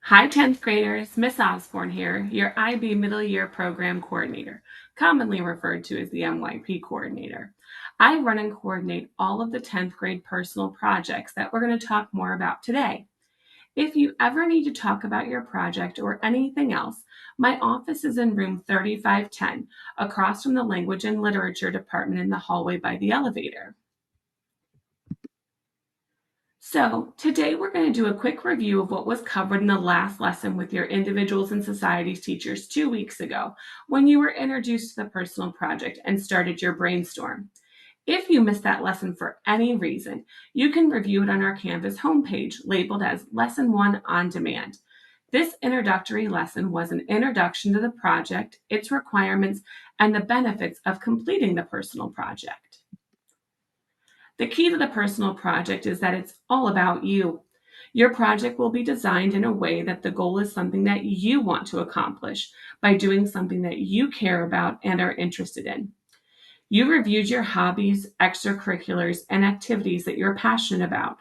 Hi, 10th graders. Miss Osborne here, your IB Middle Year Program Coordinator, commonly referred to as the MYP Coordinator. I run and coordinate all of the 10th grade personal projects that we're going to talk more about today. If you ever need to talk about your project or anything else, my office is in room 3510, across from the Language and Literature Department in the hallway by the elevator. So, today we're going to do a quick review of what was covered in the last lesson with your individuals and societies teachers 2 weeks ago when you were introduced to the personal project and started your brainstorm. If you missed that lesson for any reason, you can review it on our Canvas homepage labeled as Lesson 1 on Demand. This introductory lesson was an introduction to the project, its requirements, and the benefits of completing the personal project. The key to the personal project is that it's all about you. Your project will be designed in a way that the goal is something that you want to accomplish by doing something that you care about and are interested in. You reviewed your hobbies, extracurriculars, and activities that you're passionate about.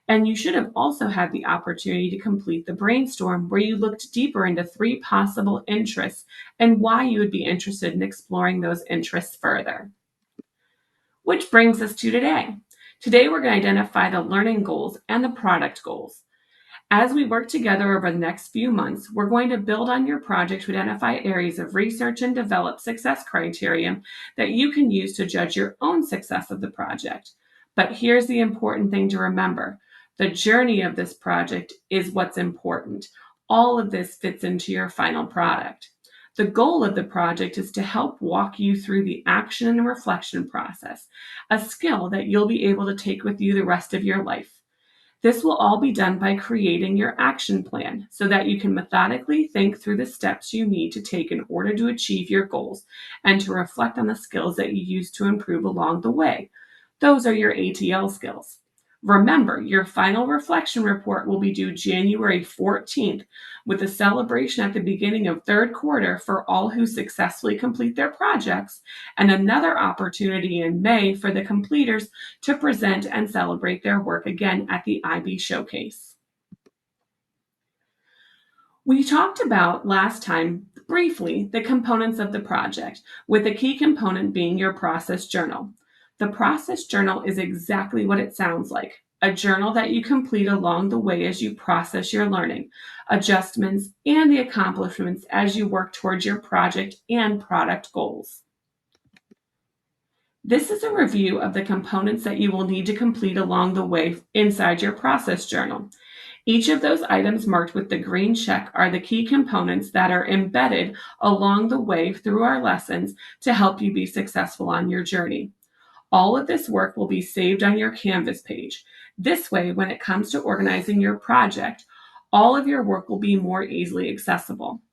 And you should have also had the opportunity to complete the brainstorm where you looked deeper into 3 possible interests and why you would be interested in exploring those interests further. Which brings us to today. Today, we're going to identify the learning goals and the product goals. As we work together over the next few months, we're going to build on your project to identify areas of research and develop success criteria that you can use to judge your own success of the project. But here's the important thing to remember. The journey of this project is what's important. All of this fits into your final product. The goal of the project is to help walk you through the action and reflection process, a skill that you'll be able to take with you the rest of your life. This will all be done by creating your action plan so that you can methodically think through the steps you need to take in order to achieve your goals and to reflect on the skills that you use to improve along the way. Those are your ATL skills. Remember, your final reflection report will be due January 14th with a celebration at the beginning of third quarter for all who successfully complete their projects and another opportunity in May for the completers to present and celebrate their work again at the IB Showcase. We talked about last time briefly the components of the project, with a key component being your process journal. The process journal is exactly what it sounds like, a journal that you complete along the way as you process your learning, adjustments, and the accomplishments as you work towards your project and product goals. This is a review of the components that you will need to complete along the way inside your process journal. Each of those items marked with the green check are the key components that are embedded along the way through our lessons to help you be successful on your journey. All of this work will be saved on your Canvas page. This way, when it comes to organizing your project, all of your work will be more easily accessible.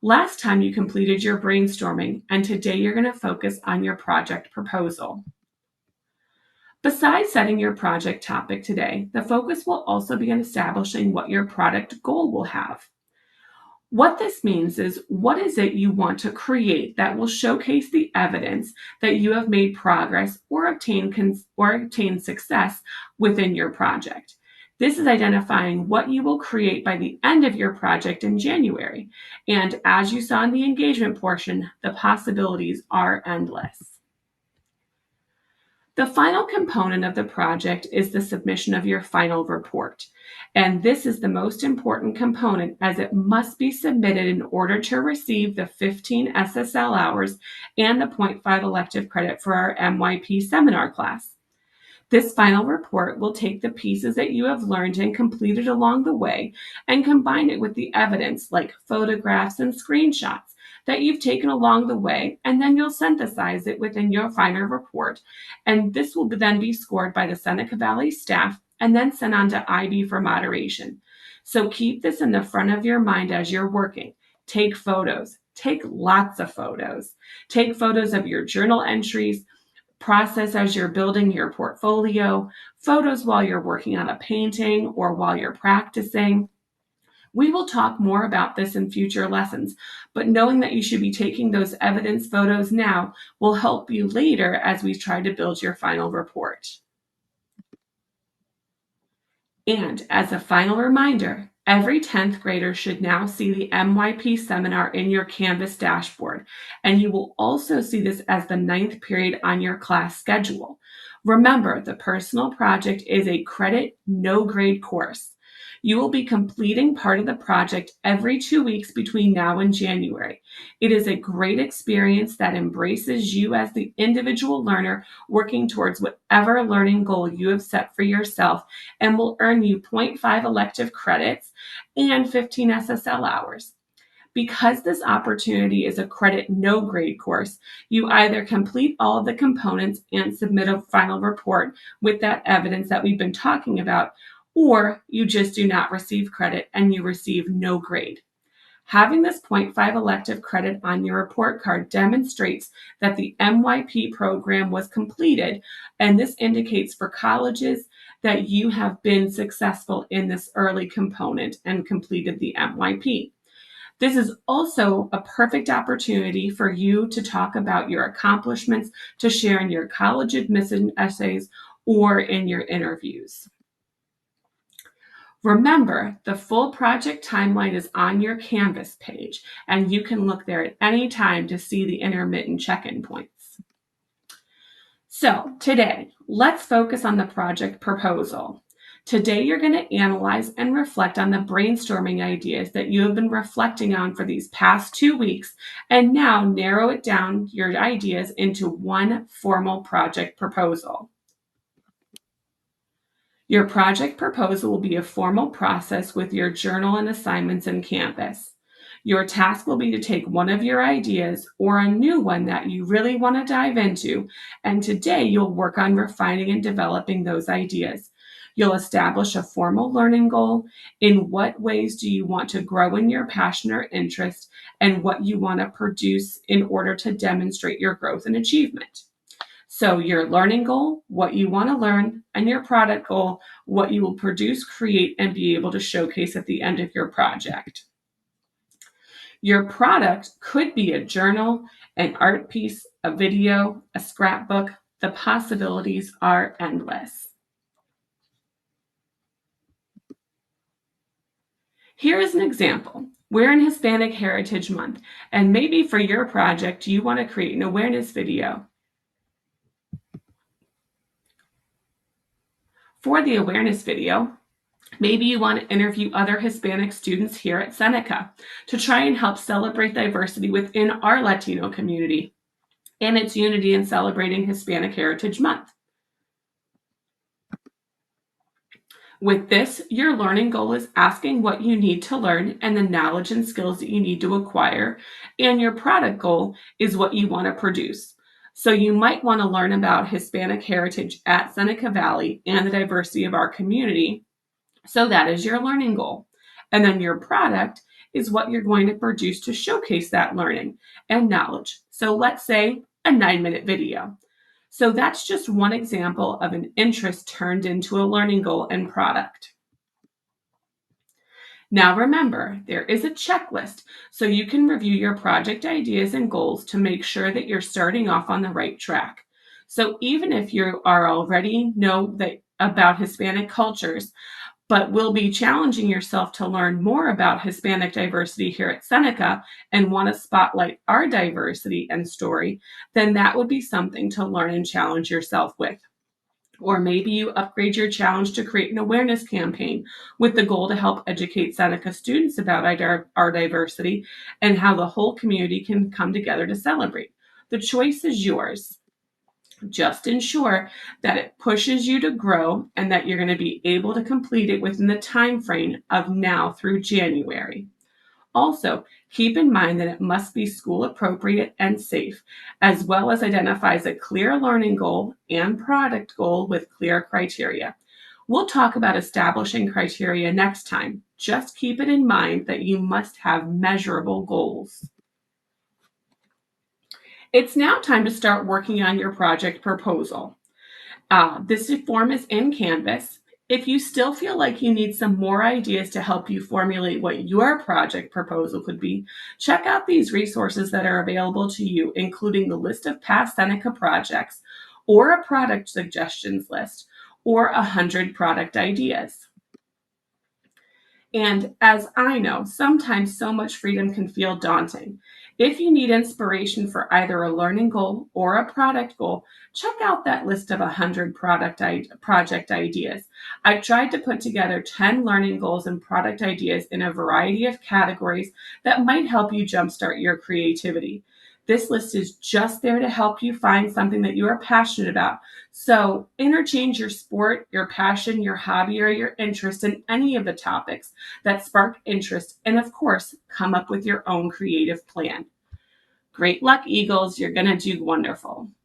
Last time you completed your brainstorming, and today you're going to focus on your project proposal. Besides setting your project topic today, the focus will also be on establishing what your product goal will have. What this means is, what is it you want to create that will showcase the evidence that you have made progress or obtained success within your project. This is identifying what you will create by the end of your project in January. And as you saw in the engagement portion, the possibilities are endless. The final component of the project is the submission of your final report. And this is the most important component as it must be submitted in order to receive the 15 SSL hours and the zero point 0.5 elective credit for our MYP seminar class. This final report will take the pieces that you have learned and completed along the way and combine it with the evidence like photographs and screenshots that you've taken along the way, and then you'll synthesize it within your final report. And this will then be scored by the Seneca Valley staff and then sent on to IB for moderation. So keep this in the front of your mind as you're working. Take photos. Take lots of photos. Take photos of your journal entries, process as you're building your portfolio, photos while you're working on a painting or while you're practicing. We will talk more about this in future lessons, but knowing that you should be taking those evidence photos now will help you later as we try to build your final report. And as a final reminder, Every 10th grader should now see the MYP seminar in your Canvas dashboard, and you will also see this as the ninth period on your class schedule. Remember, the personal project is a credit, no grade course. You will be completing part of the project every 2 weeks between now and January. It is a great experience that embraces you as the individual learner working towards whatever learning goal you have set for yourself and will earn you zero point 0.5 elective credits and 15 SSL hours. Because this opportunity is a credit no grade course, you either complete all of the components and submit a final report with that evidence that we've been talking about, or you just do not receive credit and you receive no grade. Having this zero point 0.5 elective credit on your report card demonstrates that the MYP program was completed, and this indicates for colleges that you have been successful in this early component and completed the MYP. This is also a perfect opportunity for you to talk about your accomplishments to share in your college admission essays or in your interviews. Remember, the full project timeline is on your Canvas page, and you can look there at any time to see the intermittent check-in points. So today, let's focus on the project proposal. Today, you're going to analyze and reflect on the brainstorming ideas that you have been reflecting on for these past 2 weeks, and now narrow it down your ideas into one formal project proposal. Your project proposal will be a formal process with your journal and assignments in Canvas. Your task will be to take one of your ideas or a new one that you really want to dive into, and today you'll work on refining and developing those ideas. You'll establish a formal learning goal. In what ways do you want to grow in your passion or interest, and what you want to produce in order to demonstrate your growth and achievement. So your learning goal, what you want to learn, and your product goal, what you will produce, create, and be able to showcase at the end of your project. Your product could be a journal, an art piece, a video, a scrapbook. The possibilities are endless. Here is an example. We're in Hispanic Heritage Month, and maybe for your project, you want to create an awareness video. For the awareness video, maybe you want to interview other Hispanic students here at Seneca to try and help celebrate diversity within our Latino community and its unity in celebrating Hispanic Heritage Month. With this, your learning goal is asking what you need to learn and the knowledge and skills that you need to acquire, and your product goal is what you want to produce. So you might want to learn about Hispanic heritage at Seneca Valley and the diversity of our community. So that is your learning goal. And then your product is what you're going to produce to showcase that learning and knowledge. So let's say a 9-minute video. So that's just one example of an interest turned into a learning goal and product. Now remember, there is a checklist so you can review your project ideas and goals to make sure that you're starting off on the right track. So even if you are already know that about Hispanic cultures, but will be challenging yourself to learn more about Hispanic diversity here at Seneca and want to spotlight our diversity and story, then that would be something to learn and challenge yourself with. Or maybe you upgrade your challenge to create an awareness campaign with the goal to help educate Seneca students about our diversity and how the whole community can come together to celebrate. The choice is yours. Just ensure that it pushes you to grow and that you're going to be able to complete it within the time frame of now through January. Also, keep in mind that it must be school appropriate and safe, as well as identifies a clear learning goal and product goal with clear criteria. We'll talk about establishing criteria next time. Just keep it in mind that you must have measurable goals. It's now time to start working on your project proposal. This form is in Canvas. If you still feel like you need some more ideas to help you formulate what your project proposal could be, check out these resources that are available to you, including the list of past Seneca projects, or a product suggestions list, or 100 product ideas. And as I know, sometimes so much freedom can feel daunting. If you need inspiration for either a learning goal or a product goal, check out that list of 100 project ideas. I've tried to put together 10 learning goals and product ideas in a variety of categories that might help you jumpstart your creativity. This list is just there to help you find something that you are passionate about. So interchange your sport, your passion, your hobby, or your interest in any of the topics that spark interest, and of course, come up with your own creative plan. Great luck, Eagles. You're going to do wonderful.